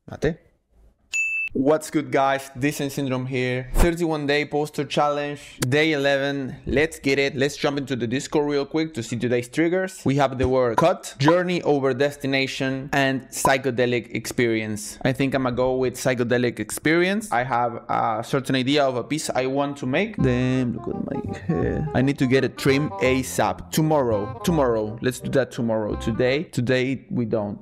Mate. What's good, guys? Descent Syndrome here. 31-day poster challenge, day 11. Let's get it. Let's jump into the Discord real quick to see today's triggers. We have the word cut, journey over destination, and psychedelic experience. I think I'm gonna go with psychedelic experience. I have a certain idea of a piece I want to make. Damn, look at my hair. I need to get a trim ASAP. Tomorrow. Let's do that tomorrow. Today we don't.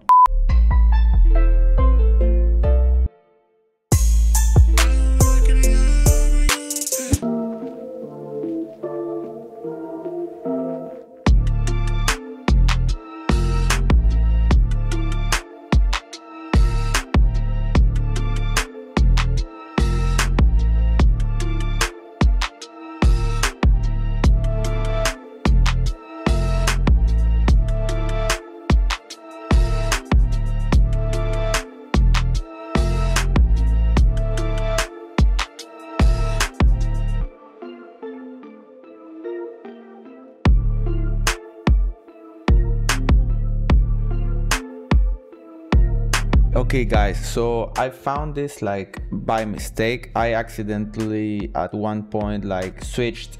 Okay guys, so I found this like by mistake. I accidentally at one point like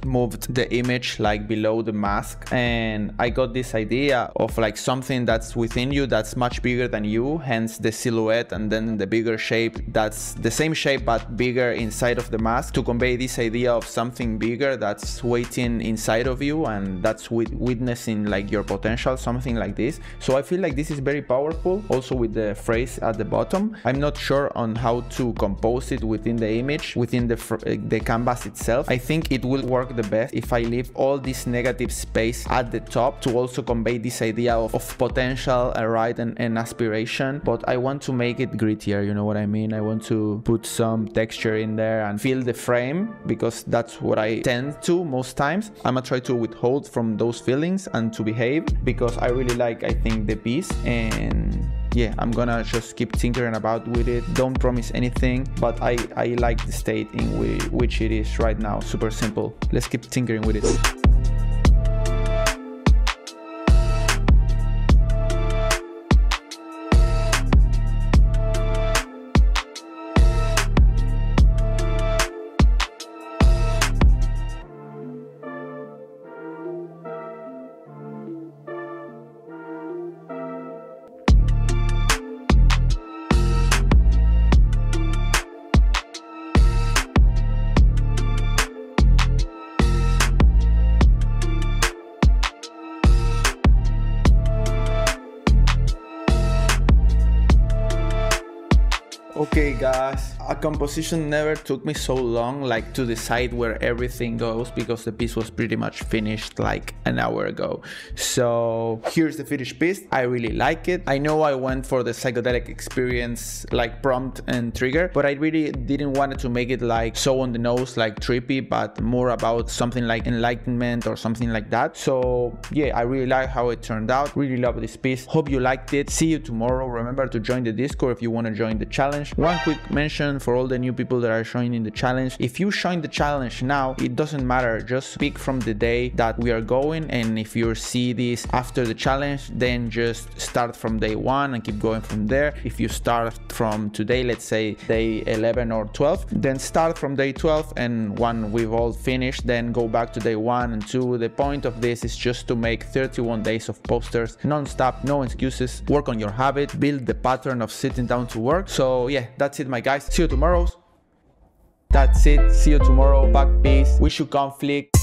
moved the image like below the mask, and I got this idea of like something that's within you that's much bigger than you, hence the silhouette, and then the bigger shape that's the same shape but bigger inside of the mask, to convey this idea of something bigger that's waiting inside of you and that's witnessing like your potential, something like this. So I feel like this is very powerful, also with the phrase at the bottom. I'm not sure on how to compose it within the image, within the canvas itself. I think it will work the best if I leave all this negative space at the top to also convey this idea of potential, right, and aspiration. But I want to make it grittier, you know what I mean? I want to put some texture in there and feel the frame, because that's what I tend to most times. I'm gonna try to withhold from those feelings and to behave, because I really like, I think, the piece. And yeah, I'm gonna just keep tinkering about with it. Don't promise anything, but I like the state in which it is right now. Super simple. Let's keep tinkering with it. Okay guys, a composition never took me so long like to decide where everything goes, because the piece was pretty much finished like an hour ago. So here's the finished piece. I really like it. I know I went for the psychedelic experience like prompt and trigger, but I really didn't want to make it like so on the nose, like trippy, but more about something like enlightenment or something like that. So yeah, I really like how it turned out. Really love this piece. Hope you liked it. See you tomorrow. Remember to join the Discord if you want to join the challenge. One quick mention for all the new people that are joining the challenge: if you join the challenge now, it doesn't matter, just pick from the day that we are going, and if you see this after the challenge, then just start from day 1 and keep going from there. If you start from today, let's say day 11 or 12, then start from day 12, and when we've all finished, then go back to day 1 and 2. The point of this is just to make 31 days of posters non-stop, no excuses. Work on your habit, build the pattern of sitting down to work. So yeah, that's it, my guys. See you tomorrow. That's it. See you tomorrow. Back peace. Wish you conflict.